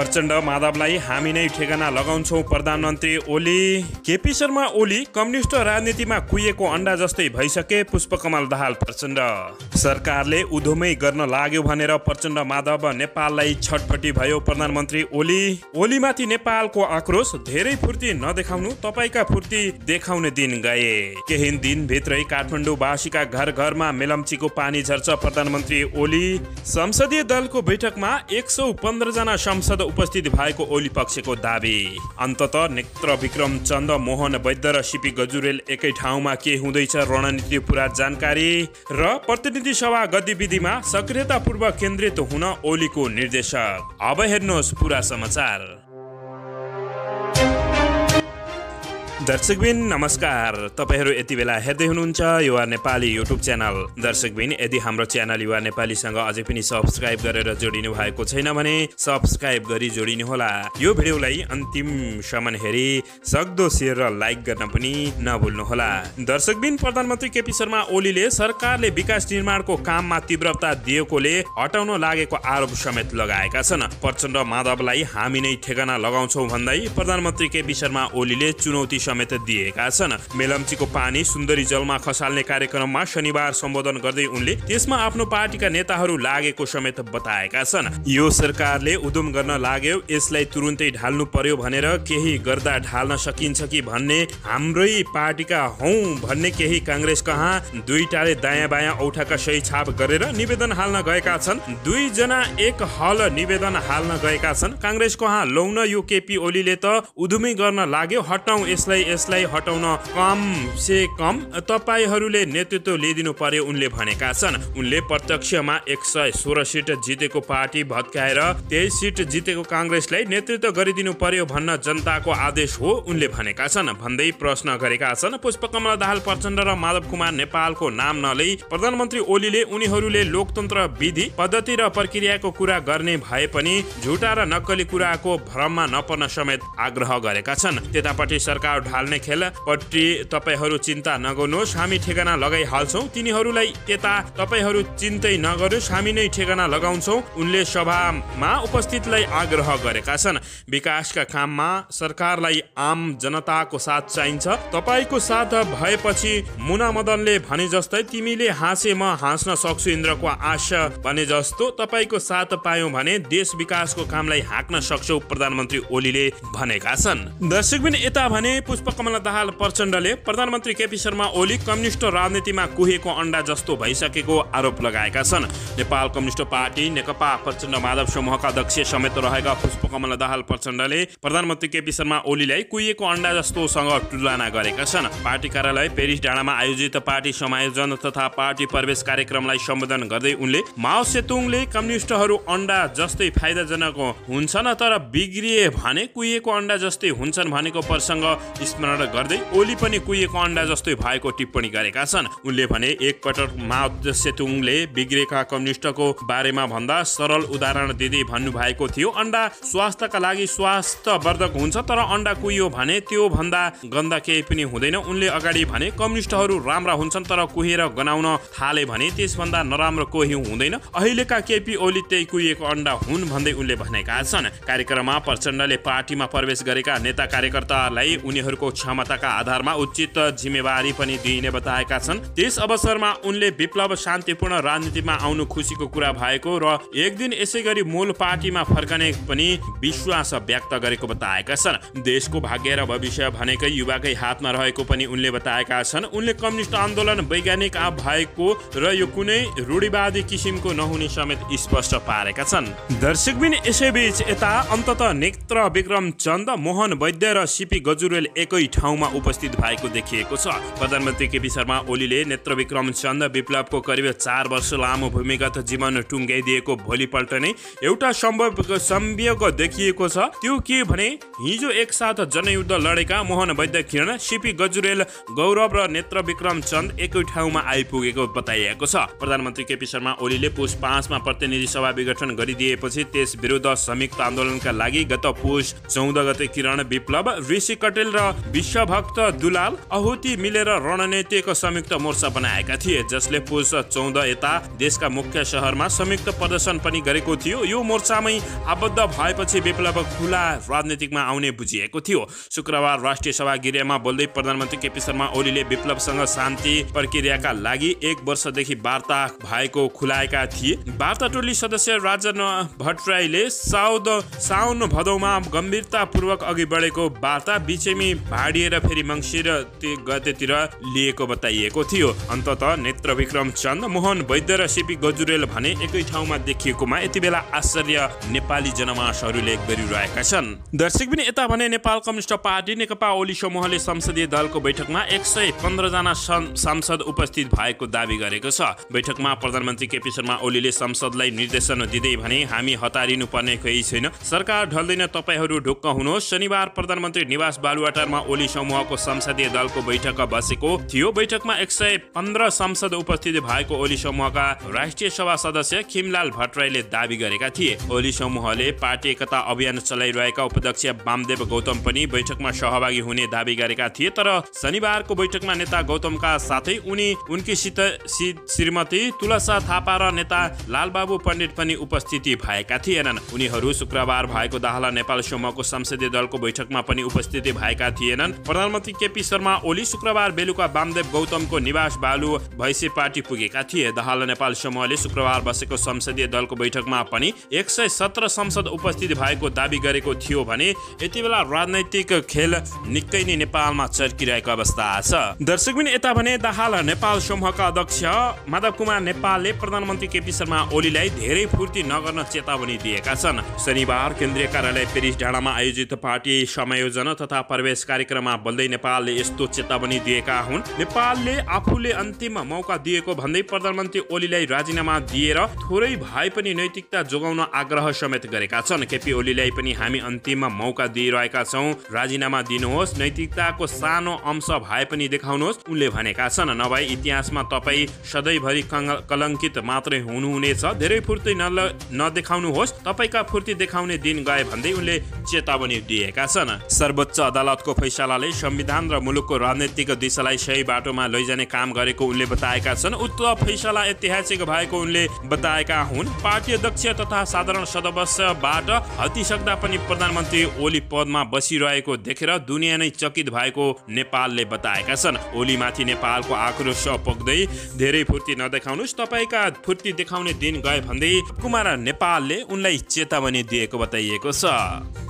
प्रचण्ड माधवलाई हामी नै ठेगाना लगाउँछौँ प्रधानमन्त्री ओली। केपी शर्मा ओली कम्युनिस्ट राजनीतिमा कुहिएको अन्डा जस्तै भइसके पुष्पकमल दाहाल प्रचण्ड। सरकारले उधुमै गर्न लाग्यो भनेर प्रचण्ड माधव नेपाललाई छटपटी भयो प्रधानमन्त्री ओली। ओलीमाथि नेपालको आक्रोश, धेरै फुर्ती नदेखाउनु तपाईका फुर्ती देखाउने दिन गए। केही दिनभित्रै काठमाडौँवासीका घर घरमा मेलम्चीको पानी झर्छ प्रधानमन्त्री ओली। संसदीय दलको बैठकमा 115 जना संसद उपस्थित भएको ओली पक्षको दाबी। अन्ततः नेत्र विक्रम चन्द, मोहन वैद्य र सीपी गजुरेल एकै ठाउँमा के हुँदैछ रणनीति पूरा जानकारी र प्रतिनिधि सभा गतिविधिमा सक्रियतापूर्वक केन्द्रित हुन ओलीको निर्देशक। अब हेर्नुहोस् पूरा समाचार। दर्शकबिन नमस्कार, तपाईहरू यति बेला हेर्दै हुनुहुन्छ युवा नेपाली युट्युब च्यानल। दर्शकबिन, यदि हाम्रो च्यानल युवा नेपालीसँग अझै पनि सब्स्क्राइब गरेर जोडिनु भएको छैन भने सब्स्क्राइब गरी जोडिनुहोला। यो भिडियोलाई अन्तिमसम्म हेरी सक्दो सेयर र लाइक गर्न पनि नभुल्नुहोला। दर्शकबिन, प्रधानमन्त्री केपी शर्मा ओलीले सरकारले विकास निर्माणको काममा तीव्रता दिएकोले हटाउन लागेको आरोप समेत लगाएका छन्। प्रचण्ड माधवलाई हामी नै ठेगाना लगाउँछौँ भन्दै प्रधानमन्त्री केपी शर्मा ओलीले चुनौती समेत दिएका छन्। मेलम्चीको पानी सुन्दरी जलमा खसाल्ने कार्यक्रममा शनिबार सम्बोधन गर्दै उनले त्यसमा आफ्नो पार्टीका नेताहरू लागेको समेत बताएका छन्। यो सरकारले उद्यम गर्न लाग्यो, यसलाई तुरुन्तै ढाल्नु पर्यो भनेर केही गर्दा ढाल्न सकिन्छ कि भन्ने हाम्रै पार्टीका हौं भन्ने केही काङ्ग्रेस कहाँ दुईटाले दायाँ बायाँ औठाका सही छाप गरेर निवेदन हाल्न गएका छन्। दुईजना एक हल निवेदन हाल्न गएका छन्। काङ्ग्रेस कहाँ लौन यो केपी ओलीले त उद्यमै गर्न लाग्यो, हटाउँ यसलाई हटाउन कम से कम तपाईहरूले नेतृत्व लिइदिनु पर्यो उनले भनेका छन्। उनले प्रत्यक्षमा 116 सिट जितेको पार्टी भत्काएर 23 सिट जितेको काङ्ग्रेसलाई नेतृत्व गरिदिनु पर्यो भन्न जनताको आदेश हो उनले भनेका छन् भन्दै प्रश्न गरेका छन्। पुष्पकमल दाहाल प्रचण्ड र माधव कुमार नेपालको नाम नलई प्रधानमन्त्री ओलीले उनीहरूले लोकतन्त्र विधि पद्धति र प्रक्रियाको कुरा गर्ने भए पनि झुटा र नक्कली कुराको भ्रममा नपर्न समेत आग्रह गरेका छन्। त्यतापट्टि सरकार ढाल्ने खेलपट्टि तपाईहरू चिन्ता नगर्नुहोस्, हामी ठेगाना लगाइहाल्छौँ। तिनीहरूलाई त्यता तपाईहरू चिन्तै नगर्नुहोस्, हामी नै ठेगाना लगाउँछौँ उनले सभामा उपस्थितलाई आग्रह गरेका छन्। विकासका काममा सरकारलाई आम जनताको साथ चाहिन्छ। तपाईको साथ भएपछि मुना मदनले भने जस्तै तिमीले हाँसे म हाँस्न सक्छु इन्द्रको आशा भने जस्तो तपाईको साथ पायौँ भने देश विकासको कामलाई हाँक्न सक्छौ प्रधानमन्त्री ओलीले भनेका छन्। दर्शकबिन, यता भने पुष्पकमल दाहाल प्रचण्डले प्रधानमन्त्री केपी शर्मा ओली कम्युनिस्ट राजनीतिमा कुहिएको अन्डा जस्तो भइसकेको आरोप लगाएका छन्। नेपाल कम्युनिस्ट पार्टी नेकपा प्रचण्ड माधव समूहका अध्यक्ष समेत रहेका पुष्पकमल दाहाल प्रचण्डले प्रधानमन्त्री केपी शर्मा ओलीलाई कुहिएको अन्डा जस्तोसँग तुलना गरेका छन्। पार्टी कार्यालय पेरिस डाँडामा आयोजित पार्टी समायोजन तथा पार्टी प्रवेश कार्यक्रमलाई सम्बोधन गर्दै उनले माओ सेतुङले कम्युनिस्टहरू अन्डा जस्तै फाइदाजनक हुन्छन् तर बिग्रिए भने कुहिएको अन्डा जस्तै हुन्छन् भनेको प्रसङ्ग स्मरण गर्दै ओली पनि कुहिएको अन्डा जस्तै भएको टिप्पणी गरेका छन्। उनले भने एकपटक माओ सेतुङले बिग्रेका कम्युनिस्टको बारेमा भन्दा सरल उदाहरण दिँदै भन्नुभएको थियो, अन्डा स्वास्थ्यका लागि स्वास्थ्यवर्धक हुन्छ तर अन्डा कुहियो भने त्यो भन्दा गन्दा केही पनि हुँदैन। उनले अगाडि भने कम्युनिस्टहरू राम्रा हुन्छन् तर कुहेर गनाउन थाले भने त्यसभन्दा नराम्रो कोही हुँदैन। अहिलेका केपी ओली त्यही कुहिएको अन्डा हुन् भन्दै उनले भनेका छन्। कार्यक्रममा प्रचण्डले पार्टीमा प्रवेश गरेका नेता कार्यकर्तालाई उनीहरूको क्षमताका आधारमा उचित जिम्मेवारी पनि दिइने बताएका छन्। त्यस अवसरमा उनले विप्लव शान्तिपूर्ण राजनीतिमा आउनु खुसीको कुरा भएको र एक दिन यसै गरी मूल पार्टीमा फर्कने पनि विश्वास व्यक्त गरेको बताएका छन्। देशको भाग्य र भविष्य भनेकै युवाकै हातमा रहेको पनि उनले बताएका छन्। उनले कम्युनिस्ट आन्दोलन वैज्ञानिक भएको र यो कुनै रूढिवादी किसिमको नहुने समेत स्पष्ट पारेका छन्। दर्शकबिन, यसैबीच यता अन्ततः नेत्र विक्रम चन्द, मोहन वैद्य र सीपी गजुरेल एकै ठाउँमा उपस्थित भएको देखिएको छ। प्रधानमन्त्री केपी शर्मा ओलीले नेत्र विक्रम चन्द विप्लवको करिब 4 वर्ष लामो भूमिगत जीवन टुङ्ग्याइदिएको भोलिपल्ट नै एउटा संयोग देखिएको छ। त्यो के भने हिजो एकसाथ जनयुद्ध लडेका मोहन वैद्य किरण, सीपी गजुरेल गौरव र नेत्र विक्रम चन्द एकै ठाउँमा आइपुगेको बताइएको छ। प्रधानमन्त्री केपी शर्मा ओलीले पुष 5 मा प्रतिनिधि सभा विघटन गरिदिएपछि त्यस विरुद्ध संयुक्त आन्दोलनका लागि गत पुष 14 गते किरण विप्लव, ऋषि कटेल र विश्वभक्त दुलाल आहुति मिलेर रणनीतिक संयुक्त मोर्चा बनाएका थिए, जसले पुस 14 यता देशका मुख्य शहरमा संयुक्त प्रदर्शन पनि गरेको थियो। यो मोर्चामै आबद्ध भएपछि विप्लव खुला राजनीतिकमा आउने बुझिएको थियो। शुक्रबार राष्ट्रिय सभा गृहमा बोल्दै प्रधानमन्त्री केपी शर्मा ओलीले विप्लवसँग शान्ति प्रक्रियाका लागि 1 वर्षदेखि वार्ता भएको खुलाएका थिए। वार्ता टोली सदस्य राजन भट्टराईले साउन भदौमा गम्भीरतापूर्वक अघि बढेको वार्ता बिचैमी भाडिएर फेरि मङ्सिर गतेतिर लिएको बताइएको थियो। अन्ततः नेत्र विक्रम चन्द, मोहन वैद्य र सीपी गजुरेल भने एकै ठाउँमा देखिएकोमा यति बेला आश्चर्य नेपाली जनमानसहरूले गरिरहेका छन्। दर्शक पनि यता भने नेपाल कम्युनिस्ट पार्टी नेकपा ओली समूहले संसदीय दलको बैठकमा 115 जना सांसद उपस्थित भएको दावी गरेको छ। बैठकमा प्रधानमन्त्री केपी शर्मा ओलीले संसदलाई निर्देशन दिँदै भने हामी हतारिनु पर्ने केही छैन, सरकार ढल्दैन, तपाईहरू ढुक्क हुनुहोस्। शनिबार प्रधानमन्त्री निवास बालुवाटारमा ओली समूहको संसदीय दलको बैठक बसेको थियो। बैठकमा 115 सांसद उपस्थित भएको ओली समूहका राष्ट्रिय सभा सदस्य खिमलाल भट्टराईले दावी गरेका थिए। ओली समूहले पार्टी एकता अभियान चलाइरहेका उपाध्यक्ष वामदेव गौतम पनि बैठकमा सहभागी हुने दावी गरेका थिए। तर शनिबारको बैठकमा नेता गौतमका साथै उनकी श्रीमती तुलसा थापा र नेता लालबाबु पण्डित पनि उपस्थिति भएका थिएनन्। उनीहरू शुक्रबार भएको दाहला नेपाल समूहको संसदीय दलको बैठकमा पनि उपस्थिति भएका थिएनन्। प्रधानमन्त्री केपी शर्मा ओली शुक्रबार बेलुका वामदेव गौतमको निवास बालु भैँसे पार्टी पुगेका थिए। दाहला नेपाल समूहले शुक्रबार बसेको संसदीय दलको बैठकमा पनि 117 संसद उपस्थित भएको दावी गरेको थियो भने यति बेला राजनैतिक खेल निकै नै नेपालमा चर्किरहेको अवस्था छ। दर्शक पनि यता भने दाहाल नेपाल समूहका अध्यक्ष माधव कुमार नेपालले प्रधानमन्त्री केपी शर्मा ओलीलाई धेरै फुर्ती नगर्न चेतावनी दिएका छन्। शनिबार केन्द्रीय कार्यालय पेरिस डाँडामा आयोजित पार्टी समायोजन तथा प्रवेश कार्यक्रममा बोल्दै नेपालले यस्तो चेतावनी दिएका हुन्। नेपालले आफूले अन्तिम मौका दिएको भन्दै प्रधानमन्त्री ओलीलाई राजीनामा दिएर थोरै भए पनि नैतिकता जोगाउन आग्रह समेत गरेका छन्। केपी ओलीलाई पनि हामी अन्तिम मौका दिइरहेका छौँ, राजीनामा दिनुहोस्, नैतिकताको सानो अंश भए पनि देखाउनुहोस् उनले भनेका छन्। नभए इतिहासमा तपाईँ सधैँभरि कलङ्कित मात्रै हुनुहुनेछ, धेरै फुर्ती नदेखाउनुहोस्, तपाईँका फुर्ती देखाउने दिन गए भन्दै उनले चेतावनी दिएका छन्। सर्वोच्च अदालतको फैसलाले संविधान र मुलुकको राजनीतिक दिशालाई सही बाटोमा लैजाने काम गरेको उनले बताएका छन्। उक्त फैसला ऐतिहासिक भएको उनले बताएका हुन्। पार्टी अध्यक्ष तथा साधारण सदस्यबाट हटिसक्दा पनि प्रधानमन्त्री ओली पदमा बसिरहेको देखेर दुनिया नै चकित भएको नेपालले बताएका छन्। ओलीमाथि नेपालको आक्रोश पोख्दै धेरै फुर्ती नदेखाउनुहोस्, तपाईँका फुर्ती देखाउने दिन गए भन्दै कुमार नेपालले उनलाई चेतावनी दिएको बताइएको छ।